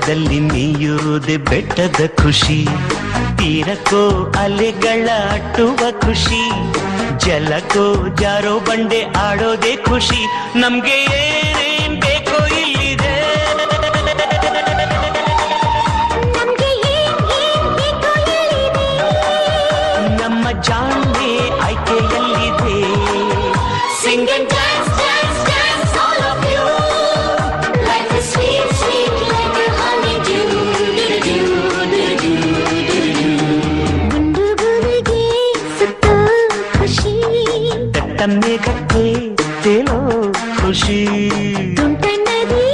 ದಡದಲ್ಲಿ ನೀಯುವುದೇ ಬೆಟ್ಟದ ಖುಷಿ, ತೀರಕ್ಕೋ ಅಲೆಗಳ ಅಟ್ಟುವ ಖುಷಿ, ಜಲಕ್ಕೋ ಜಾರೋ ಬಂಡೆ ಆಡೋದೇ ಖುಷಿ. ನಮ್ಗೆ ಏನೇನ್ ಬೇಕೋ ಇಲ್ಲಿದೆ, ನಮ್ಮ ಜಾಣ್ಮೆ ಆಯ್ಕೆಯಲ್ಲಿದೆ. Sing and dance, dance, dance, all of you. Life is sweet, sweet like a honeydew. ಗುಂಡುಗುರಿಗೆ ಸುತ್ತೋ ಖುಷಿ, ದಟ್ಟ ಮೇಘಕ್ಕೆ ತೇಲೋ ಖುಷಿ, ತುಂಟ ನದಿ